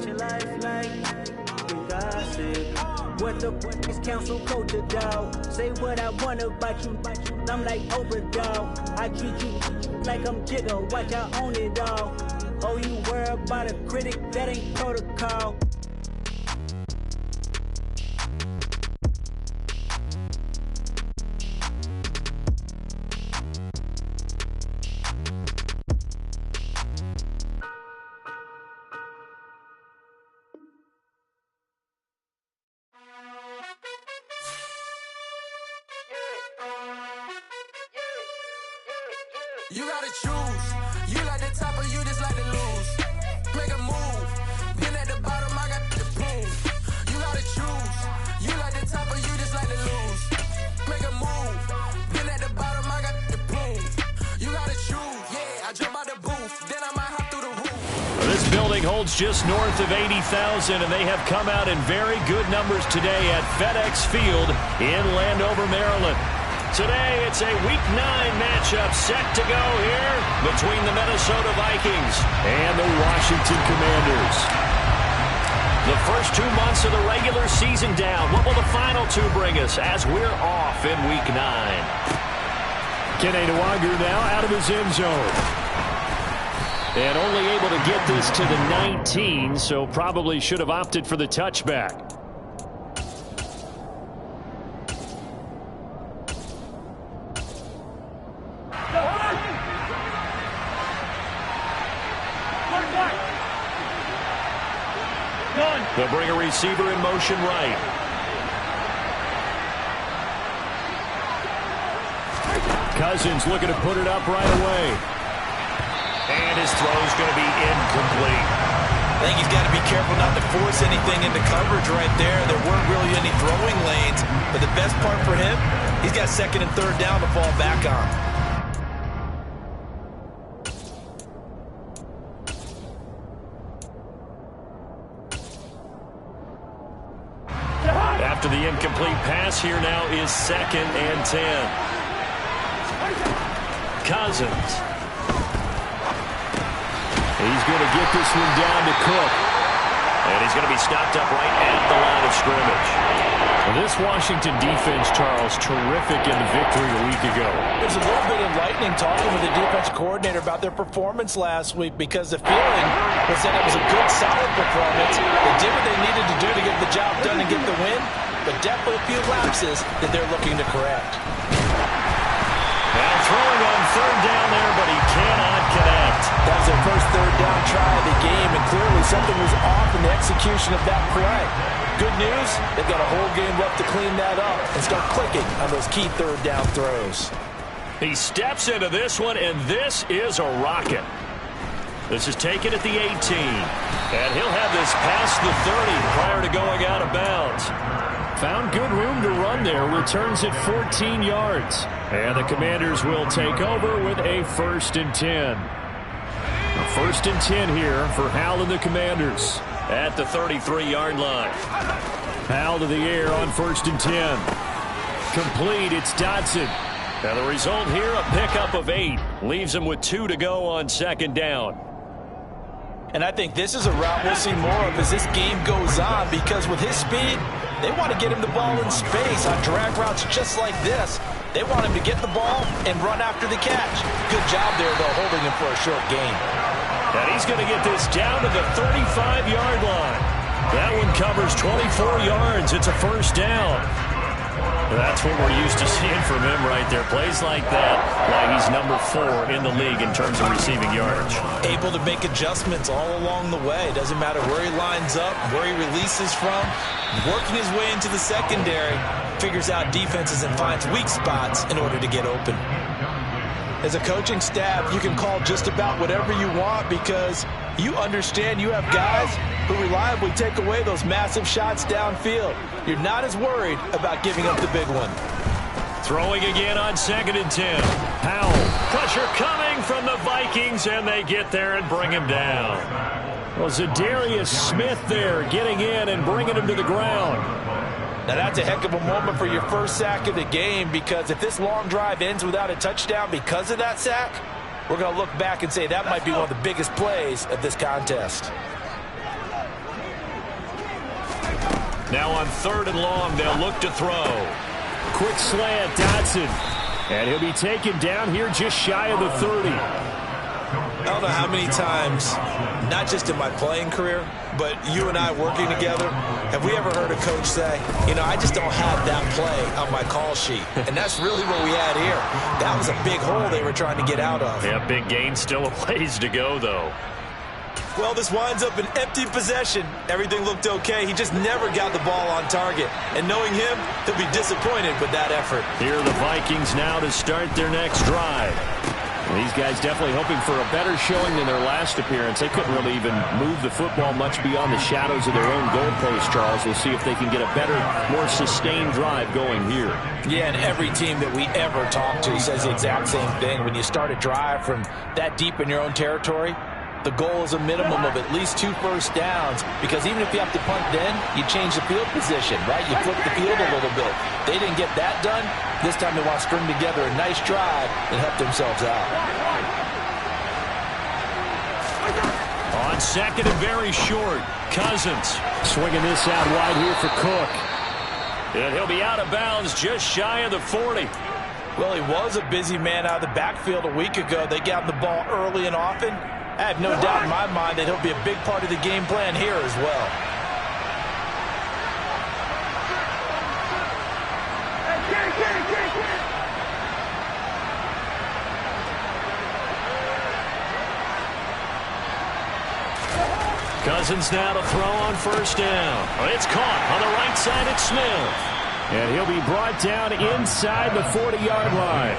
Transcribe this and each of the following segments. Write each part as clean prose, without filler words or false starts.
your life like gossip. What the fuck is council culture, dog? Say what I want about you, I'm like Oprah, dog. I treat you like I'm Jigga, watch I own it, dog. Oh, you worry about a critic, that ain't protocol. You gotta choose. You like the top or you just like to lose. Make a move. Been at the bottom, I got the prove. You gotta choose. You like the top or you just like to lose. Make a move. Been at the bottom, I got the prove. You gotta choose. Yeah, I jump out the booth. Then I might hop through the roof. This building holds just north of 80,000, and they have come out in very good numbers today at FedEx Field in Landover, Maryland. Today, it's a Week 9 matchup set to go here between the Minnesota Vikings and the Washington Commanders. The first 2 months of the regular season down. What will the final 2 bring us as we're off in Week 9? Kene Nwangwu now out of his end zone. And only able to get this to the 19, so probably should have opted for the touchback. They'll bring a receiver in motion right. Cousins looking to put it up right away. And his throw's going to be incomplete. I think he's got to be careful not to force anything into coverage right there. There weren't really any throwing lanes. But the best part for him, he's got 2nd and 3rd down to fall back on. After the incomplete pass, here now is 2nd and 10. Cousins. He's going to get this one down to Cook. And he's going to be stopped up right at the line of scrimmage. Well, this Washington defense, Charles, terrific in the victory a week ago. It was a little bit enlightening talking with the defense coordinator about their performance last week because the feeling was that it was a good, solid performance. They did what they needed to do to get the job done and get the win, but definitely a few lapses that they're looking to correct. Now throwing on 3rd down there, but he cannot connect. That was their first 3rd down try of the game, and clearly something was off in the execution of that play. Good news, they've got a whole game left to clean that up and start clicking on those key 3rd down throws. He steps into this one, and this is a rocket. This is taken at the 18. And he'll have this past the 30 prior to going out of bounds. Found good room to run there. Returns at 14 yards. And the Commanders will take over with a 1st and 10. A 1st and 10 here for Howell and the Commanders at the 33-yard line. Howell to the air on 1st and 10. Complete, it's Dotson. Now the result here, a pickup of 8. Leaves him with 2 to go on 2nd down. And I think this is a route we'll see more of as this game goes on, because with his speed, they want to get him the ball in space on drag routes just like this. They want him to get the ball and run after the catch. Good job there, though, holding him for a short gain. And he's going to get this down to the 35-yard line. That one covers 24 yards. It's a 1st down. That's what we're used to seeing from him right there. Plays like that, why he's number 4 in the league in terms of receiving yardage. Able to make adjustments all along the way. Doesn't matter where he lines up, where he releases from. Working his way into the secondary, figures out defenses and finds weak spots in order to get open. As a coaching staff, you can call just about whatever you want because you understand you have guys who reliably take away those massive shots downfield. You're not as worried about giving up the big one. Throwing again on 2nd and 10. Howell. Pressure coming from the Vikings, and they get there and bring him down. Well, Zadarius Smith there getting in and bringing him to the ground. Now that's a heck of a moment for your first sack of the game, because if this long drive ends without a touchdown because of that sack, we're going to look back and say that might be one of the biggest plays of this contest. Now on 3rd and long, they'll look to throw. Quick slant, Dotson. And he'll be taken down here just shy of the 30. I don't know how many times, not just in my playing career, but you and I working together, have we ever heard a coach say, you know, I just don't have that play on my call sheet. And that's really what we had here. That was a big hole they were trying to get out of. Yeah, big gain, still a ways to go, though. Well, this winds up an empty possession. Everything looked okay. He just never got the ball on target. And knowing him, he'll be disappointed with that effort. Here are the Vikings now to start their next drive. These guys definitely hoping for a better showing than their last appearance. They couldn't really even move the football much beyond the shadows of their own goalpost, Charles. We'll see if they can get a better, more sustained drive going here. Yeah, and every team that we ever talk to says the exact same thing. When you start a drive from that deep in your own territory, the goal is a minimum of at least 2 first downs, because even if you have to punt then, you change the field position, right? You flip the field a little bit. They didn't get that done. This time they want to string together a nice drive and help themselves out. On 2nd and very short, Cousins swinging this out wide here for Cook. And he'll be out of bounds just shy of the 40. Well, he was a busy man out of the backfield a week ago. They got him the ball early and often. I have no doubt in my mind that he'll be a big part of the game plan here as well. Cousins now to throw on 1st down. It's caught on the right side at Smith. And he'll be brought down inside the 40-yard line.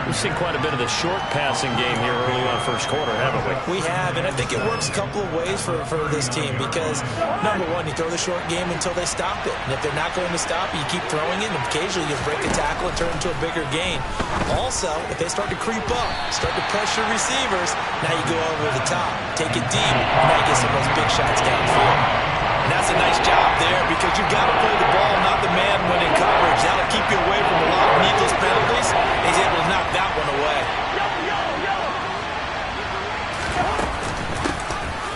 We've seen quite a bit of the short passing game here early on 1st quarter, haven't we? We have, and I think it works a couple of ways for this team because, number one, you throw the short game until they stop it. And if they're not going to stop it, you keep throwing it, and occasionally you break a tackle and turn it into a bigger gain. Also, if they start to creep up, start to pressure receivers, now you go over the top, take it deep, and now you get some of those big shots downfield. And that's a nice job there because you've got to play the ball, not the man when in coverage. That'll keep you away from a lot of needless penalties. He's able to knock that one away.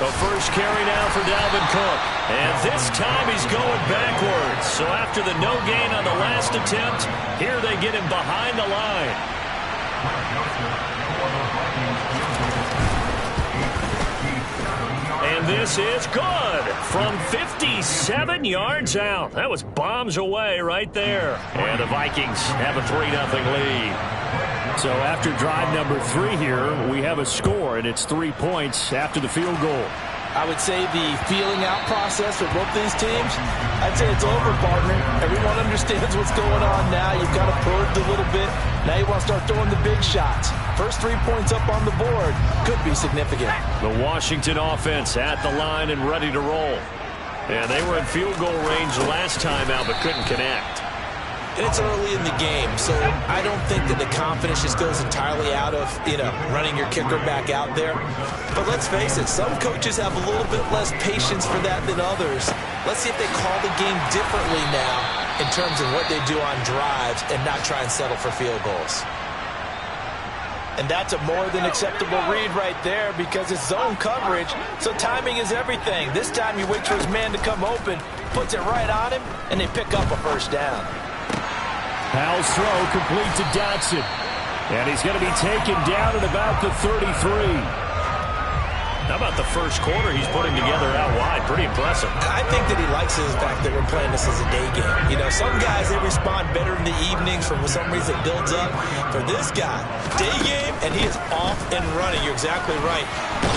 The first carry now for Dalvin Cook. And this time he's going backwards. So after the no gain on the last attempt, here they get him behind the line. And this is good from 57 yards out. That was bombs away right there. And the Vikings have a 3-0 lead. So after drive number 3 here, we have a score, and it's 3 points after the field goal. I would say the feeling out process for both these teams, I'd say it's over, partner. Everyone understands what's going on now. You've got to probed a little bit. Now you want to start throwing the big shots. First 3 points up on the board could be significant. The Washington offense at the line and ready to roll. And they were in field goal range last time out but couldn't connect. And it's early in the game, so I don't think that the confidence just goes entirely out of, running your kicker back out there. But let's face it, some coaches have a little bit less patience for that than others. Let's see if they call the game differently now in terms of what they do on drives and not try and settle for field goals. And that's a more than acceptable read right there because it's zone coverage, so timing is everything. This time you wait for his man to come open, puts it right on him, and they pick up a first down. Powell's throw complete to Dotson. And he's going to be taken down at about the 33. How about the first quarter he's putting together out wide? Pretty impressive. I think that he likes the fact that we're playing this as a day game. Some guys, they respond better in the evenings for some reason it builds up. For this guy, day game, and he is off and running. You're exactly right.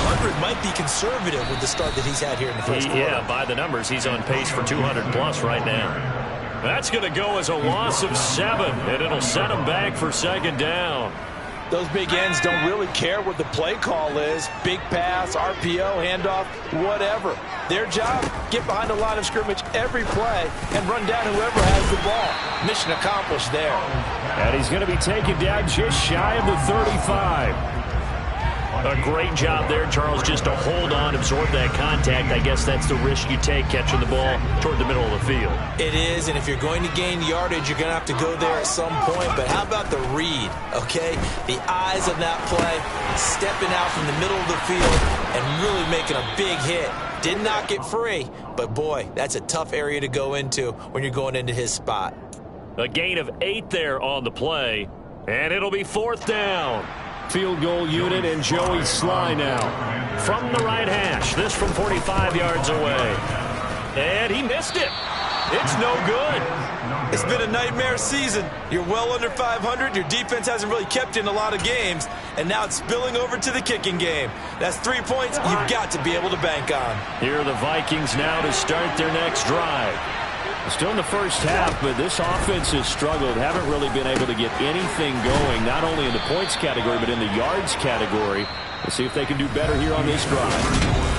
100 might be conservative with the start that he's had here in the first quarter. Yeah, by the numbers, he's on pace for 200-plus right now. That's going to go as a loss of 7, and it'll set him back for 2nd down. Those big ends don't really care what the play call is. Big pass, RPO, handoff, whatever. Their job, get behind the line of scrimmage every play and run down whoever has the ball. Mission accomplished there. And he's going to be taken down just shy of the 35. A great job there, Charles, just to hold on, absorb that contact. I guess that's the risk you take catching the ball toward the middle of the field. It is, and if you're going to gain yardage, you're going to have to go there at some point. But how about the read, okay? The eyes of that play, stepping out from the middle of the field, and really making a big hit. Did not get free, but boy, that's a tough area to go into when you're going into his spot. A gain of 8 there on the play, and it'll be 4th down. Field goal unit and Joey Sly now. From the right hash, this from 45 yards away. And he missed it. It's no good. It's been a nightmare season. You're well under 500. Your defense hasn't really kept you in a lot of games, and now it's spilling over to the kicking game. That's 3 points you've got to be able to bank on. Here are the Vikings now to start their next drive. Still in the first half, but this offense has struggled. Haven't really been able to get anything going, not only in the points category, but in the yards category. Let's see if they can do better here on this drive.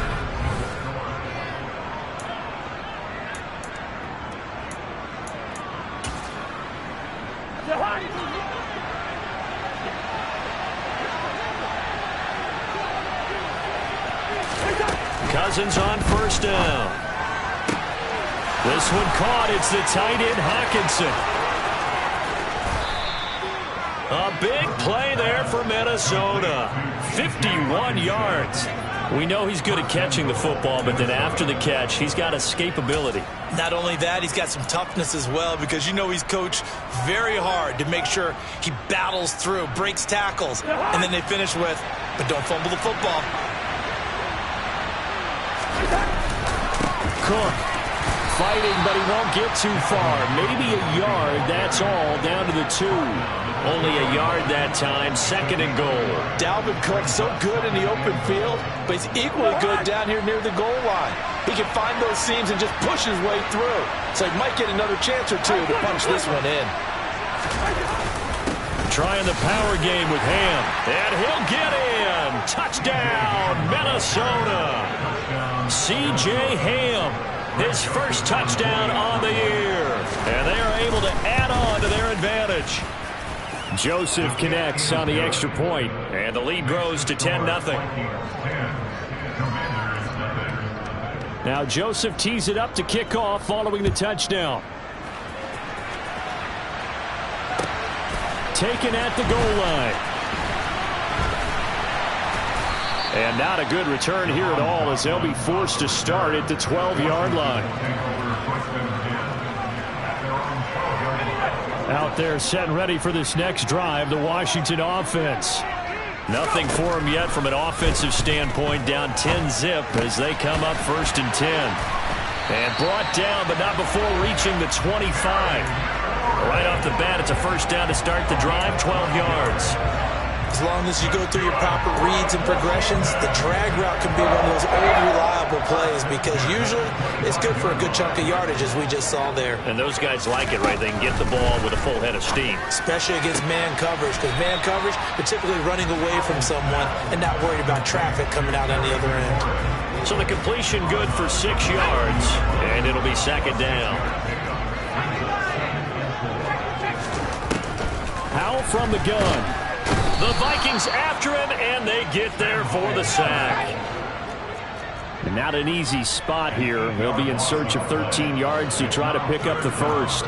Cousins on first down. This one caught. It's the tight end, Hockenson. A big play there for Minnesota. 51 yards. We know he's good at catching the football, but then after the catch, he's got escapability. Not only that, he's got some toughness as well, because you know he's coached very hard to make sure he battles through, breaks tackles, and then they finish with, but don't fumble the football. Cook fighting, but he won't get too far. Maybe a yard, that's all, down to the 2. Only a yard that time, 2nd and goal. Dalvin Cook so good in the open field, but he's equally good down here near the goal line. He can find those seams and just push his way through. So he might get another chance or two to punch this one in. Trying the power game with Ham, and he'll get in. Touchdown, Minnesota. C.J. Ham, his first touchdown on the year. And they are able to add on to their advantage. Joseph connects on the extra point, and the lead grows to 10-0. Now Joseph tees it up to kick off following the touchdown. Taken at the goal line. And not a good return here at all, as they'll be forced to start at the 12-yard line. Out there set and ready for this next drive, the Washington offense. Nothing for them yet from an offensive standpoint, down 10-zip as they come up 1st and 10. And brought down, but not before reaching the 25. Right off the bat, it's a first down to start the drive, 12 yards. As long as you go through your proper reads and progressions, the drag route can be one of those old reliable plays, because usually it's good for a good chunk of yardage, as we just saw there. And those guys like it, right? They can get the ball with a full head of steam. Especially against man coverage, because man coverage, they're typically running away from someone and not worried about traffic coming out on the other end. So the completion good for 6 yards, and it'll be 2nd down. Howell from the gun. The Vikings after him, and they get there for the sack. And not an easy spot here. They'll be in search of 13 yards to try to pick up the first.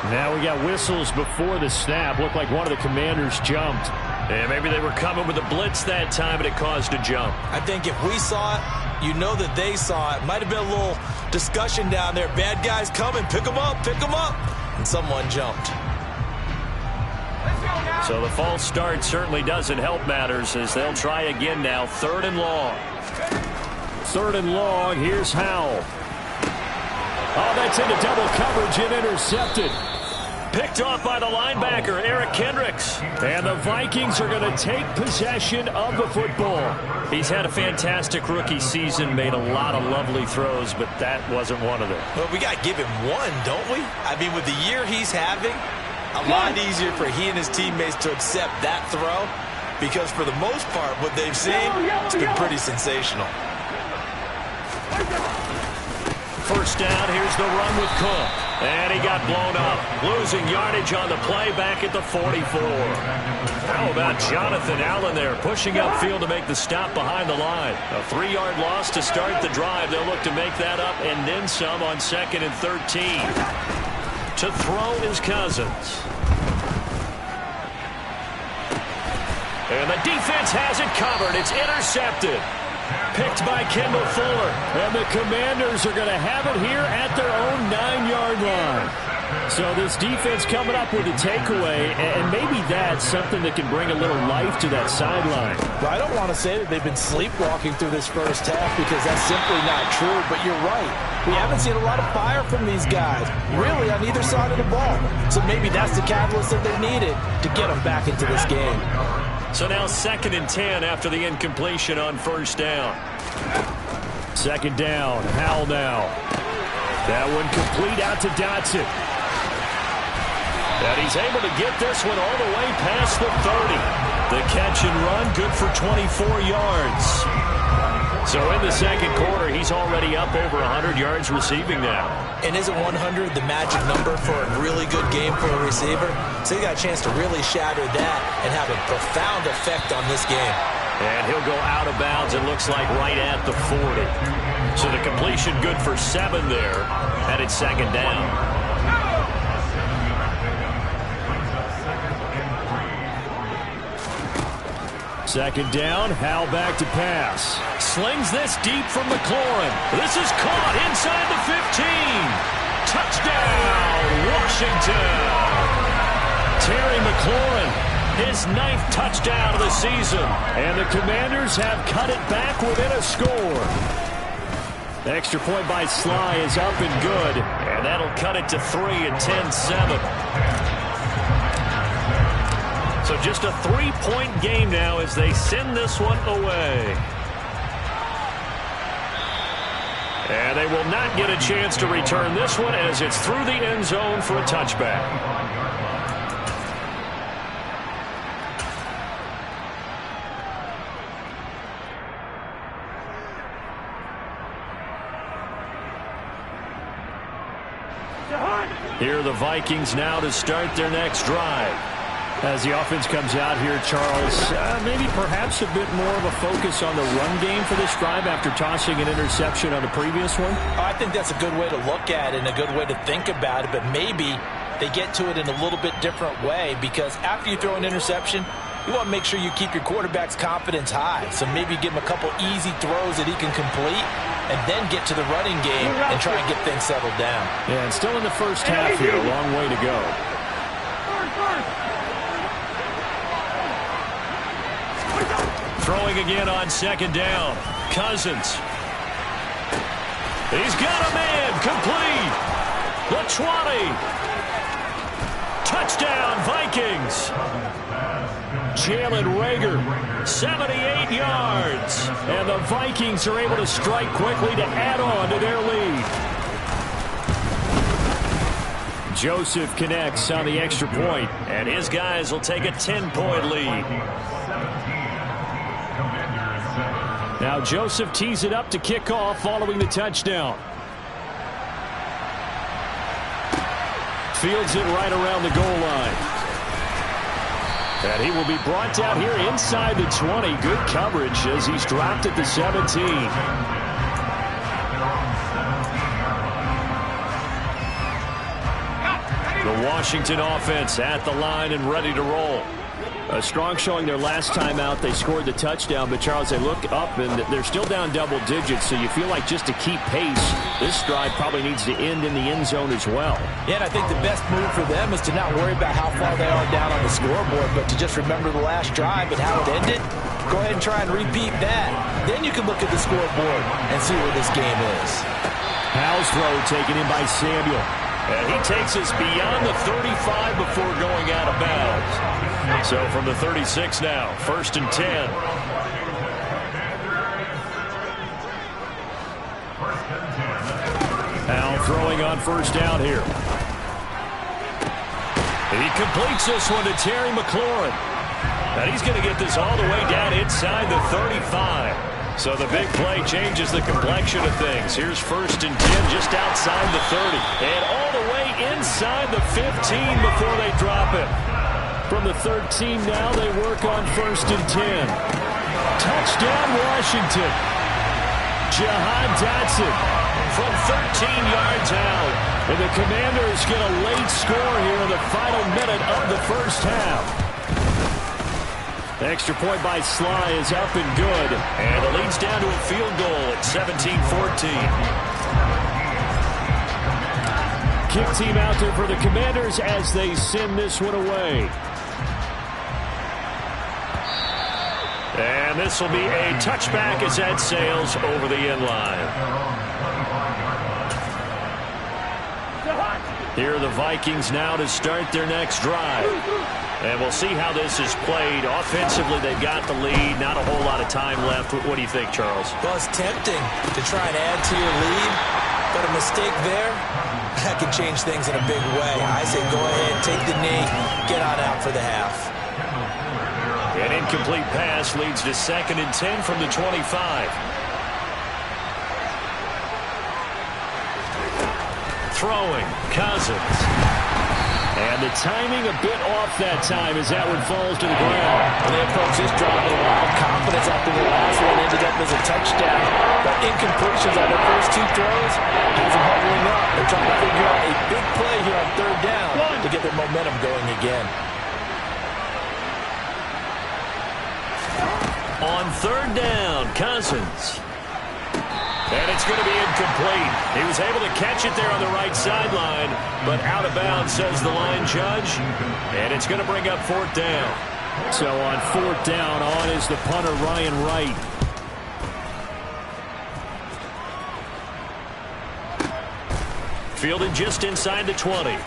Now we got whistles before the snap. Looked like one of the Commanders jumped. And maybe they were coming with a blitz that time, and it caused a jump. I think if we saw it, you know that they saw it. Might have been a little discussion down there. Bad guys coming. Pick them up. Pick them up. And someone jumped. So the false start certainly doesn't help matters, as they'll try again now. 3rd and long. 3rd and long. Here's Howell. Oh, that's into double coverage and intercepted. Picked off by the linebacker, Eric Kendricks. And the Vikings are going to take possession of the football. He's had a fantastic rookie season, made a lot of lovely throws, but that wasn't one of them. Well, we got to give him one, don't we? I mean, with the year he's having, a lot easier for he and his teammates to accept that throw, because for the most part, what they've seen, it's been pretty sensational. First down, here's the run with Cook. And he got blown up. Losing yardage on the play back at the 44. How about Jonathan Allen there, pushing upfield to make the stop behind the line. A 3-yard loss to start the drive. They'll look to make that up and then some on 2nd and 13. To throw is Cousins. And the defense has it covered. It's intercepted. Picked by Kendall Fuller. And the Commanders are going to have it here at their own 9-yard line. So this defense coming up with a takeaway, and maybe that's something that can bring a little life to that sideline. Well, I don't want to say that they've been sleepwalking through this first half because that's simply not true, but you're right. We haven't seen a lot of fire from these guys, really, on either side of the ball. So maybe that's the catalyst that they needed to get them back into this game. So now 2nd and 10 after the incompletion on first down. 2nd down, Howell now. That one complete out to Dotson. And he's able to get this one all the way past the 30. The catch and run, good for 24 yards. So in the second quarter, he's already up over 100 yards receiving now. And isn't 100 the magic number for a really good game for a receiver? So he got a chance to really shatter that and have a profound effect on this game. And he'll go out of bounds, it looks like, right at the 40. So the completion good for 7 there, and it's 2nd down. Second down, Howell back to pass. Slings this deep from McLaurin. This is caught inside the 15. Touchdown, Washington. Terry McLaurin, his 9th touchdown of the season. And the Commanders have cut it back within a score. The extra point by Sly is up and good. And that'll cut it to 3 at 10-7. So just a 3-point game now as they send this one away. And they will not get a chance to return this one as it's through the end zone for a touchback. Here are the Vikings now to start their next drive. As the offense comes out here, Charles, maybe perhaps a bit more of a focus on the run game for this drive after tossing an interception on the previous one? I think that's a good way to look at it and a good way to think about it, but maybe they get to it in a little bit different way because after you throw an interception, you want to make sure you keep your quarterback's confidence high. So maybe give him a couple easy throws that he can complete and then get to the running game and try and get things settled down. Yeah, and still in the first half here, a long way to go. Throwing again on 2nd down. Cousins. He's got a man. Complete. The 20. Touchdown, Vikings. Jalen Reagor, 78 yards. And the Vikings are able to strike quickly to add on to their lead. Joseph connects on the extra point, and his guys will take a 10-point lead. Now Joseph tees it up to kick off following the touchdown. Fields it right around the goal line. And he will be brought down here inside the 20. Good coverage as he's dropped at the 17. The Washington offense at the line and ready to roll. A strong showing their last time out. They scored the touchdown, but Charles, they look up and they're still down double digits, so you feel like just to keep pace, this drive probably needs to end in the end zone as well. Yeah, and I think the best move for them is to not worry about how far they are down on the scoreboard, but to just remember the last drive and how it ended. Go ahead and try and repeat that. Then you can look at the scoreboard and see where this game is. Howell's throw taken in by Samuel. And he takes us beyond the 35 before going out of bounds. So from the 36 now, 1st and 10. Howell throwing on first down here. He completes this one to Terry McLaurin. And he's going to get this all the way down inside the 35. So the big play changes the complexion of things. Here's 1st and 10 just outside the 30. And all the way inside the 15 before they drop it. From the 13 now, they work on 1st and 10. Touchdown, Washington. Jahan Dotson from 13 yards out. And the Commanders get a late score here in the final minute of the first half. Extra point by Sly is up and good. And the lead's down to a field goal at 17-14. Kick team out there for the Commanders as they send this one away. And this will be a touchback as that sails over the end line. Here are the Vikings now to start their next drive. And we'll see how this is played. Offensively, they've got the lead. Not a whole lot of time left. What do you think, Charles? Well, it's tempting to try and add to your lead, but a mistake there, that can change things in a big way. I say go ahead, take the knee, get on out for the half. An incomplete pass leads to 2nd and 10 from the 25. Throwing, Cousins. And the timing a bit off that time as that one falls to the ground. They approach this drive with a lot of confidence after the last one ended up as a touchdown. But incompletions on their first 2 throws has them huddling up. They're trying to figure out a big play here on 3rd down to get their momentum going again. On 3rd down, Cousins. And it's going to be incomplete. He was able to catch it there on the right sideline, but out of bounds, says the line judge. And it's going to bring up 4th down. So on 4th down, on is the punter, Ryan Wright. Fielded just inside the 20.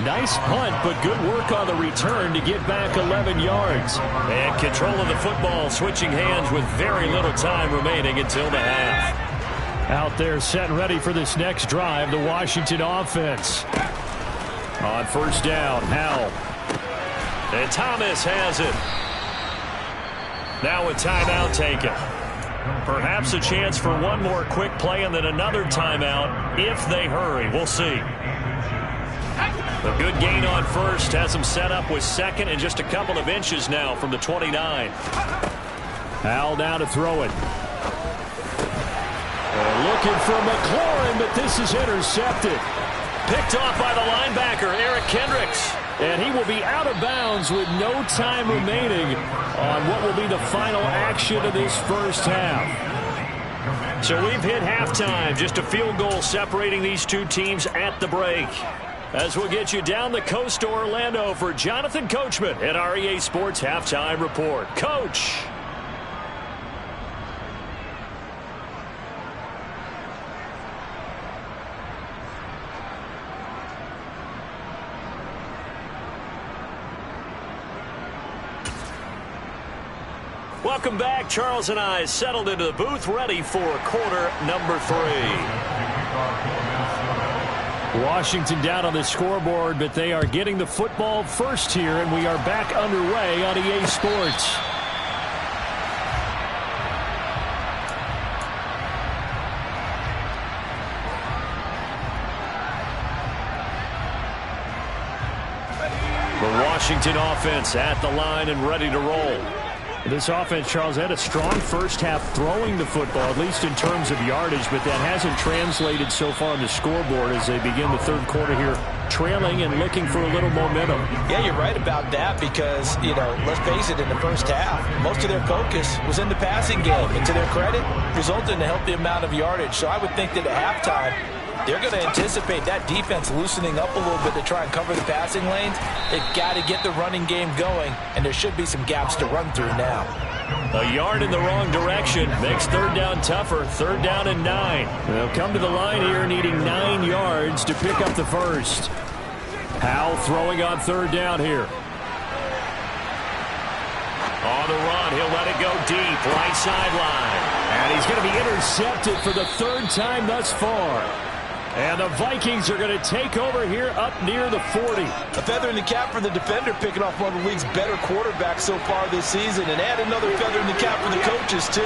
Nice punt, but good work on the return to get back 11 yards. And control of the football switching hands with very little time remaining until the half. Out there set and ready for this next drive, the Washington offense. On 1st down, Howell. And Thomas has it. Now a timeout taken. Perhaps a chance for one more quick play and then another timeout if they hurry. We'll see. A good gain on 1st has them set up with 2nd and just a couple of inches now from the 29. Howell now to throw it. Looking for McLaurin, but this is intercepted. Picked off by the linebacker, Eric Kendricks. And he will be out of bounds with no time remaining on what will be the final action of this first half. So we've hit halftime. Just a field goal separating these two teams at the break. As we'll get you down the coast to Orlando for Jonathan Coachman at our EA Sports Halftime Report. Coach. Welcome back. Charles and I settled into the booth, ready for quarter number 3. Washington down on the scoreboard, but they are getting the football first here, and we are back underway on EA Sports. The Washington offense at the line and ready to roll. This offense, Charles, had a strong first half throwing the football, at least in terms of yardage, but that hasn't translated so far on the scoreboard as they begin the 3rd quarter here, trailing and looking for a little momentum. Yeah, you're right about that because, let's face it, in the first half, most of their focus was in the passing game. And to their credit, resulted in a healthy amount of yardage. So I would think that at halftime, they're going to anticipate that defense loosening up a little bit to try and cover the passing lanes. They've got to get the running game going, and there should be some gaps to run through now. A yard in the wrong direction makes 3rd down tougher. 3rd down and 9. They'll come to the line here needing 9 yards to pick up the first. Howell throwing on 3rd down here. On the run, he'll let it go deep, right sideline. And he's going to be intercepted for the 3rd time thus far. And the Vikings are going to take over here up near the 40. A feather in the cap for the defender, picking off one of the league's better quarterbacks so far this season. And add another feather in the cap for the coaches, too.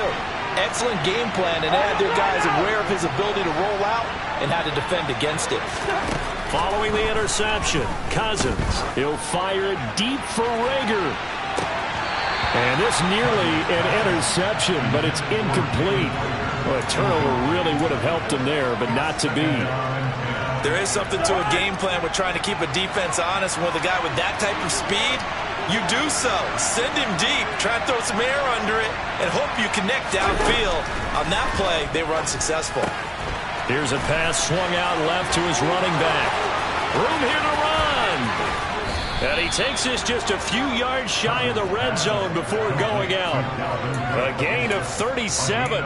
Excellent game plan, and add their guys aware of his ability to roll out and how to defend against it. Following the interception, Cousins. He'll fire it deep for Rager. And this nearly an interception, but it's incomplete. Well, a turnover really would have helped him there, but not to be. There is something to a game plan with trying to keep a defense honest. With a guy with that type of speed, you do so. Send him deep. Try to throw some air under it and hope you connect downfield. On that play, they were unsuccessful. Here's a pass swung out left to his running back. Room here to run. And he takes this just a few yards shy of the red zone before going out. A gain of 37.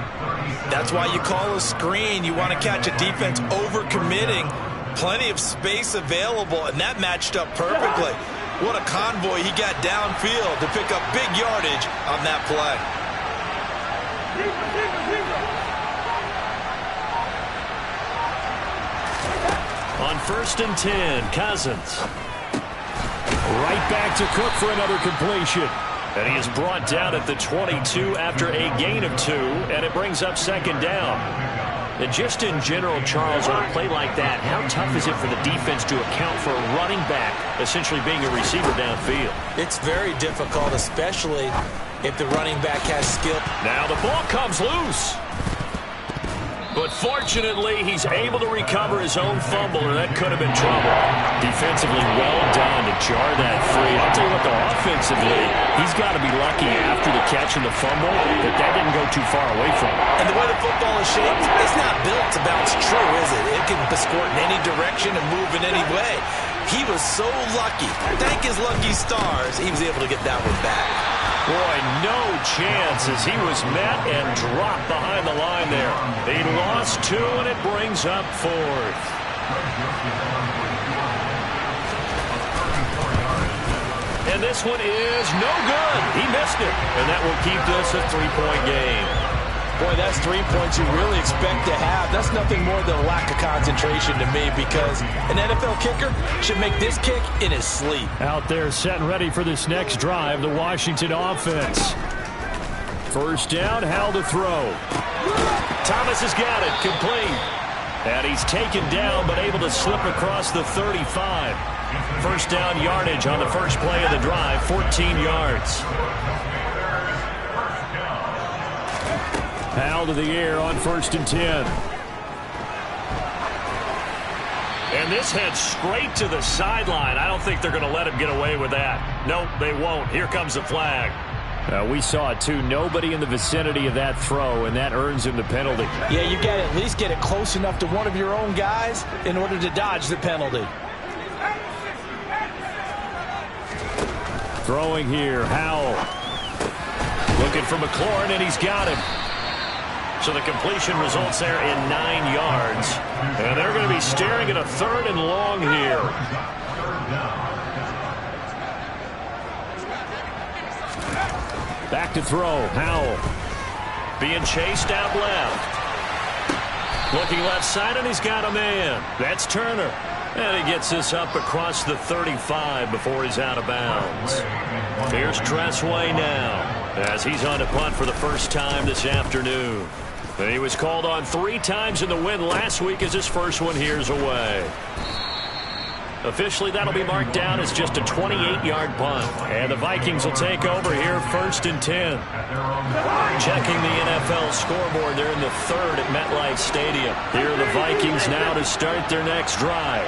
That's why you call a screen. You want to catch a defense over-committing. Plenty of space available, and that matched up perfectly. What a convoy he got downfield to pick up big yardage on that play. On 1st and 10, Cousins. Right back to Cook for another completion. And he is brought down at the 22 after a gain of 2, and it brings up 2nd down. And just in general, Charles, on a play like that, how tough is it for the defense to account for a running back essentially being a receiver downfield? It's very difficult, especially if the running back has skill. Now the ball comes loose. But fortunately, he's able to recover his own fumble, or that could have been trouble. Defensively, well done to jar that free. I'll tell you what, though, offensively, he's got to be lucky after the catch and the fumble that didn't go too far away from him. And the way the football is shaped, it's not built to bounce true, is it? It can squirt in any direction and move in any way. He was so lucky. Thank his lucky stars, he was able to get that one back. Boy, no chance as he was met and dropped behind the line there. He lost 2, and it brings up 4th. And this one is no good. He missed it, and that will keep this a 3-point game. Boy, that's 3 points you really expect to have. That's nothing more than a lack of concentration to me, because an NFL kicker should make this kick in his sleep. Out there set and ready for this next drive, the Washington offense. 1st down, Howell to throw. Thomas has got it, complete. And he's taken down, but able to slip across the 35. 1st down yardage on the first play of the drive, 14 yards. Howell to the air on 1st and 10. And this heads straight to the sideline. I don't think they're going to let him get away with that. Nope, they won't. Here comes the flag. We saw it, too. Nobody in the vicinity of that throw, and that earns him the penalty. Yeah, you got to at least get it close enough to one of your own guys in order to dodge the penalty. Throwing here, Howell. Looking for McLaurin, and he's got him. So the completion results there in 9 yards. And they're going to be staring at a 3rd and long here. Back to throw, Howell. Being chased out left. Looking left side, and he's got a man. That's Turner. And he gets this up across the 35 before he's out of bounds. Here's Tressway now, as he's on to punt for the first time this afternoon. And he was called on 3 times in the win last week as his first one here's away. Officially, that'll be marked down as just a 28-yard punt. And the Vikings will take over here 1st and 10. Checking the NFL scoreboard, they're in the 3rd at MetLife Stadium. Here are the Vikings now to start their next drive.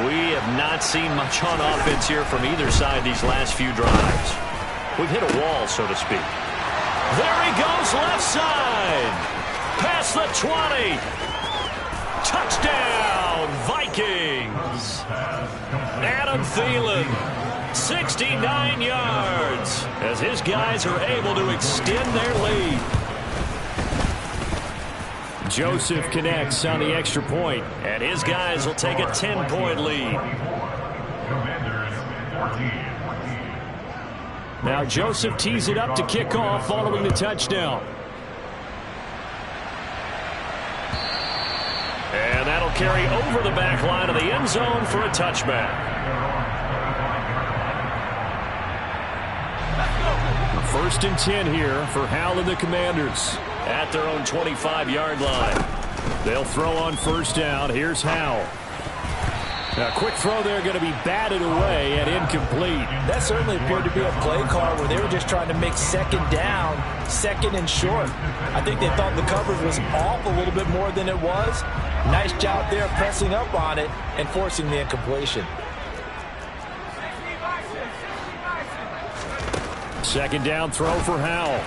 We have not seen much on offense here from either side these last few drives. We've hit a wall, so to speak. There he goes, left side. Past the 20. Touchdown, Vikings. Adam Thielen, 69 yards, as his guys are able to extend their lead. Joseph connects on the extra point, and his guys will take a 10-point lead. Now Joseph tees it up to kick off following the touchdown. And that'll carry over the back line of the end zone for a touchback. 1st and 10 here for Howell and the Commanders. At their own 25-yard line. They'll throw on 1st down. Here's Howell. A quick throw there going to be batted away and incomplete. That certainly appeared to be a play call where they were just trying to make 2nd down, 2nd and short. I think they thought the coverage was off a little bit more than it was. Nice job there pressing up on it and forcing the incompletion. Second down throw for Howell.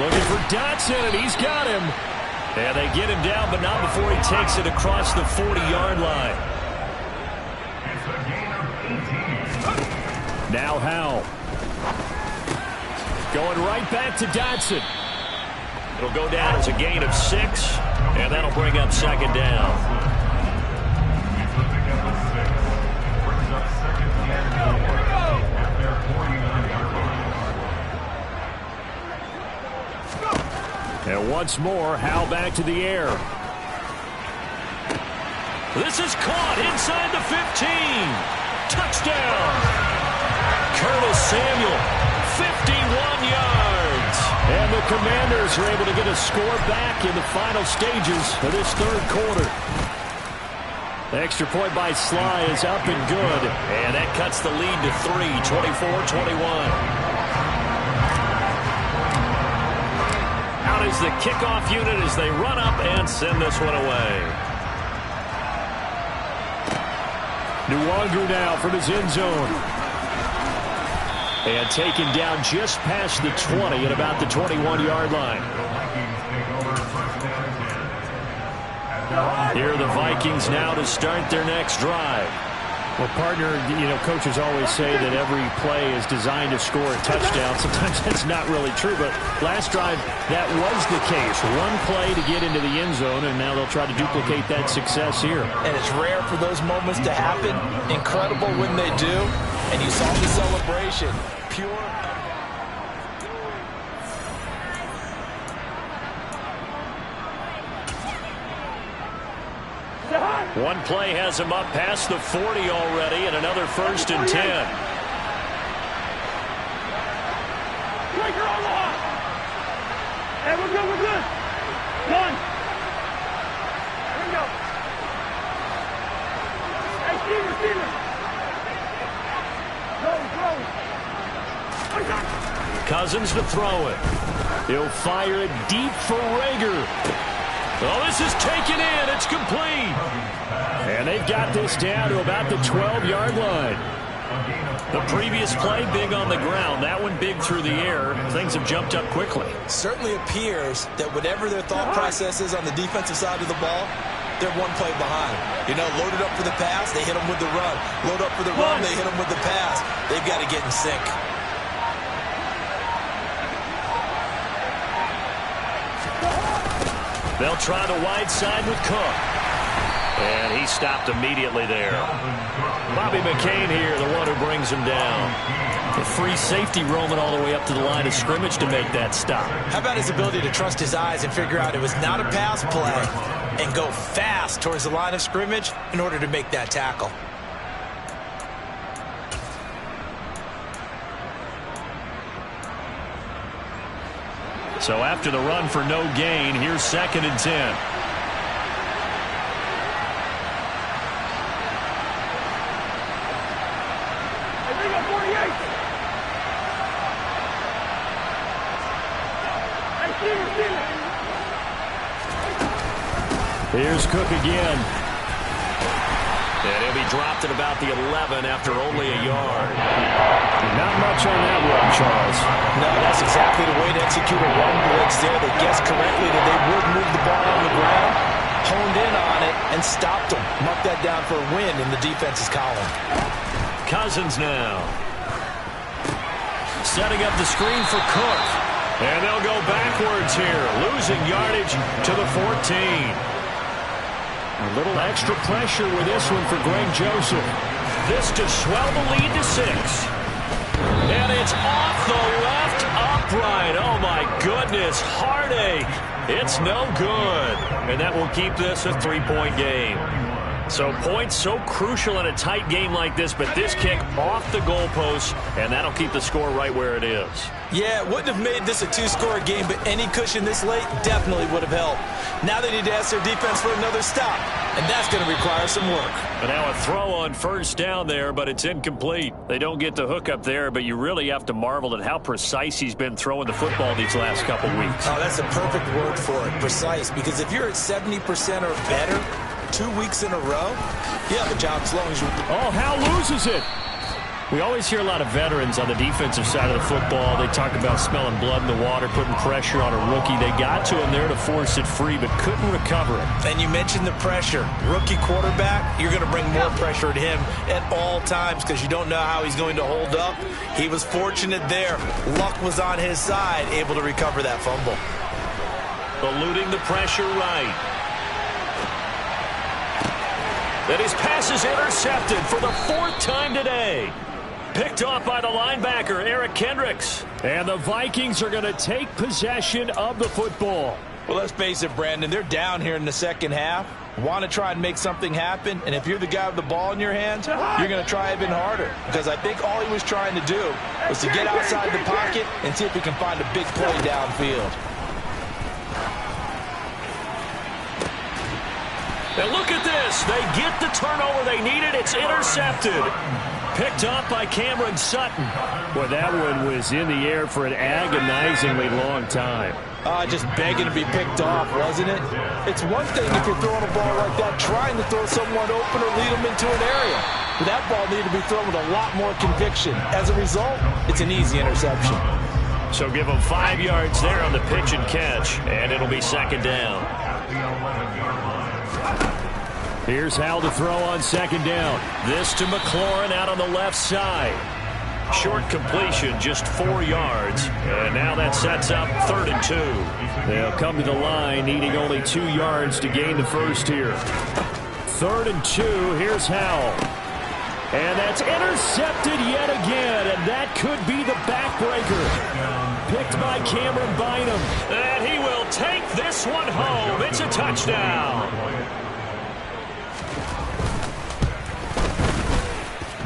Looking for Dotson, and he's got him. And they get him down, but not before he takes it across the 40-yard line. Now Howell. Going right back to Dotson. It'll go down as a gain of 6, and that'll bring up second down. And once more, Howell back to the air. This is caught inside the 15. Touchdown. Curtis Samuel, 51 yards. And the Commanders are able to get a score back in the final stages of this third quarter. The extra point by Sly is up and good. And that cuts the lead to 3, 24-21. Is the kickoff unit as they run up and send this one away. Nwangu now from his end zone. And taken down just past the 20 at about the 21-yard line. Here are the Vikings now to start their next drive. Well, partner, coaches always say that every play is designed to score a touchdown. Sometimes that's not really true, but last drive, that was the case. One play to get into the end zone, and now they'll try to duplicate that success here. And it's rare for those moments to happen. Incredible when they do. And you saw the celebration. Pure. One play has him up past the 40 already, and another 1st and 10. Hey, we're good, we're good. One. Here we go. Hey, Steven. Throw. Cousins to throw it. He'll fire it deep for Rager. Oh, this is taken in. It's complete. And they've got this down to about the 12-yard line. The previous play big on the ground. That one big through the air. Things have jumped up quickly. Certainly appears that whatever their thought process is on the defensive side of the ball, they're one play behind. Loaded up for the pass, they hit them with the run. Load up for the run, they hit them with the pass. They've got to get in sync. They'll try the wide side with Cook. And he stopped immediately there. Bobby McCain here, the one who brings him down. The free safety roaming all the way up to the line of scrimmage to make that stop. How about his ability to trust his eyes and figure out it was not a pass play and go fast towards the line of scrimmage in order to make that tackle. So after the run for no gain, here's 2nd and 10. Here's Cook again. And he'll be dropped at about the 11 after only a yard. Not much on that run, Charles. No, that's exactly the way to execute a run blitz there. They guessed correctly that they would move the ball on the ground, honed in on it, and stopped them. Mark that down for a win in the defense's column. Cousins now. Setting up the screen for Cook. And they'll go backwards here, losing yardage to the 14. A little extra pressure with this one for Greg Joseph. This to swell the lead to 6. And it's off the left upright. Oh, my goodness. Heartache. It's no good. And that will keep this a 3-point game. So points so crucial in a tight game like this, but this kick off the goalpost, and that'll keep the score right where it is. Yeah, it wouldn't have made this a 2-score game, but any cushion this late definitely would have helped. Now they need to ask their defense for another stop, and that's going to require some work. And now a throw on 1st down there, but it's incomplete. They don't get the hook up there, but you really have to marvel at how precise he's been throwing the football these last couple weeks. Oh, that's a perfect word for it, precise, because if you're at 70% or better 2 weeks in a row, you have a job as long as you... Oh, Howell loses it. We always hear a lot of veterans on the defensive side of the football. They talk about smelling blood in the water, putting pressure on a rookie. They got to him there to force it free, but couldn't recover it. And you mentioned the pressure. Rookie quarterback, you're going to bring more pressure at him at all times because you don't know how he's going to hold up. He was fortunate there. Luck was on his side, able to recover that fumble. Eluding the pressure right. Then his pass is intercepted for the 4th time today. Picked off by the linebacker, Eric Kendricks. And the Vikings are going to take possession of the football. Well, let's face it, Brandon. They're down here in the second half. Want to try and make something happen. And if you're the guy with the ball in your hands, you're going to try even harder. Because I think all he was trying to do was to get outside the pocket and see if he can find a big play downfield. And look at this. They get the turnover they needed. It's intercepted. Picked off by Cameron Sutton. Boy, that one was in the air for an agonizingly long time. Just begging to be picked off, wasn't it? It's one thing if you're throwing a ball like that, trying to throw someone open or lead them into an area. But that ball needed to be thrown with a lot more conviction. As a result, it's an easy interception. So give them 5 yards there on the pitch and catch, and it'll be second down. Here's Howell to throw on second down. This to McLaurin out on the left side. Short completion, just 4 yards. And now that sets up 3rd and 2. They'll come to the line, needing only 2 yards to gain the first here. 3rd and 2, here's Howell. And that's intercepted yet again, and that could be the backbreaker. Picked by Cameron Bynum. And he will take this one home. It's a touchdown.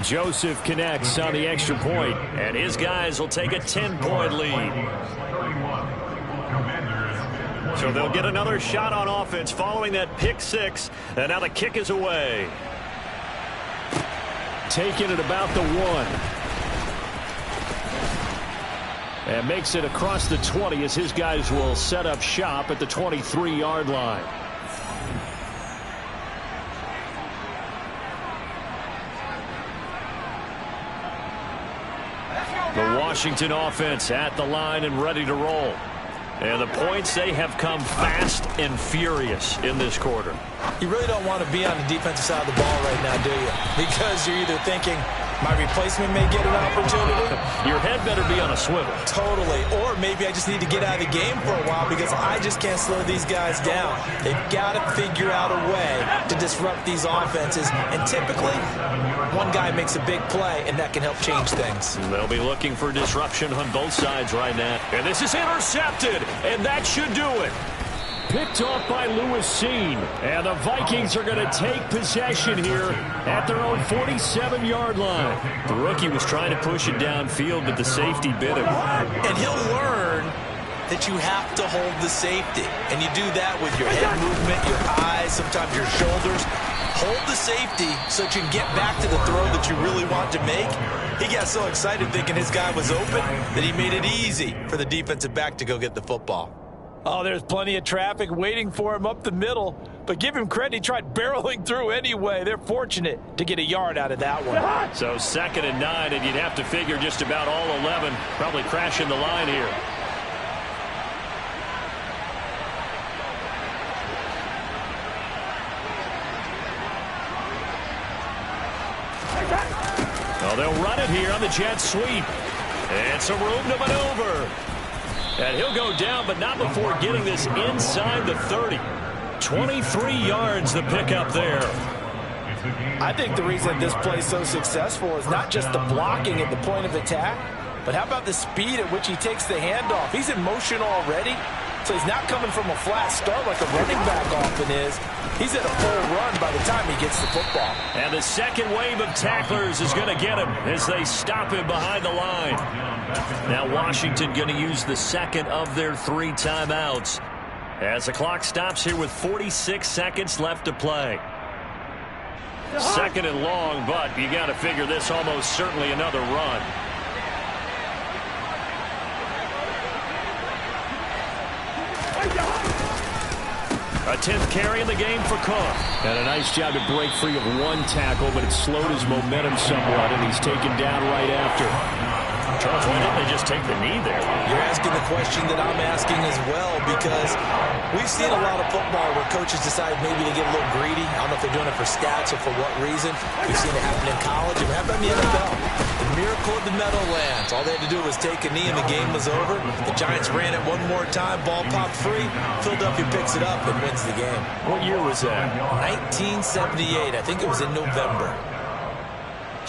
Joseph connects on the extra point, and his guys will take a 10-point lead. So they'll get another shot on offense following that pick 6, and now the kick is away. Taken at about the 1. And makes it across the 20 as his guys will set up shop at the 23-yard line. The Washington offense at the line and ready to roll. And the points, they have come fast and furious in this quarter. You really don't want to be on the defensive side of the ball right now, do you? Because you're either thinking, my replacement may get an opportunity. Your head better be on a swivel. Totally. Or maybe I just need to get out of the game for a while because I just can't slow these guys down. They've got to figure out a way to disrupt these offenses. And typically, one guy makes a big play, and that can help change things. They'll be looking for disruption on both sides right now. And this is intercepted, and that should do it. Picked off by Lewis Cine. And the Vikings are going to take possession here at their own 47-yard line. The rookie was trying to push it downfield, but the safety bit him. And he'll learn that you have to hold the safety. And you do that with your head movement, your eyes, sometimes your shoulders. Hold the safety so that you can get back to the throw that you really want to make. He got so excited thinking his guy was open that he made it easy for the defensive back to go get the football. Oh, there's plenty of traffic waiting for him up the middle. But give him credit, he tried barreling through anyway. They're fortunate to get a yard out of that one. So 2nd and 9, and you'd have to figure just about all 11 probably crashing the line here. Well, they'll run it here on the jet sweep. And some room to maneuver. And he'll go down, but not before getting this inside the 30. 23 yards the pickup there. I think the reason this play is so successful is not just the blocking at the point of attack, but how about the speed at which he takes the handoff? He's in motion already, so he's not coming from a flat start like a running back often is. He's at a full run by the time he gets the football. And the second wave of tacklers is going to get him as they stop him behind the line. Now Washington going to use the second of their 3 timeouts as the clock stops here with 46 seconds left to play. 2nd and long, but you got to figure this almost certainly another run. A 10th carry in the game for Cook. And a nice job to break free of one tackle, but it slowed his momentum somewhat, and he's taken down right after. Charles, why didn't they just take the knee there? You're asking the question that I'm asking as well, because we've seen a lot of football where coaches decide maybe to get a little greedy. I don't know if they're doing it for stats or for what reason. We've seen it happen in college and it happened in the NFL. The miracle of the Meadowlands. All they had to do was take a knee and the game was over. The Giants ran it one more time. Ball popped free. Philadelphia picks it up and wins the game. What year was that? 1978. I think it was in November.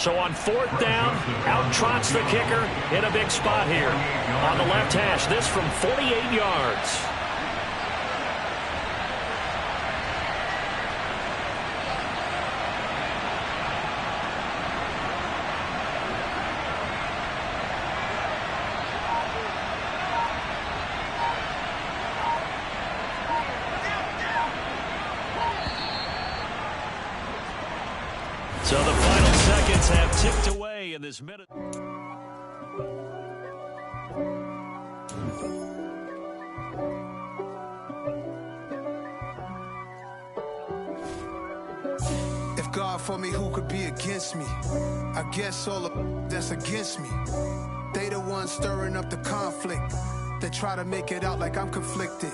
So on 4th down, out trots the kicker in a big spot here. On the left hash, this from 48 yards. So the final seconds have ticked away in this minute. If God for me, who could be against me? I guess all of that's against me. They the ones stirring up the conflict. They try to make it out like I'm conflicted.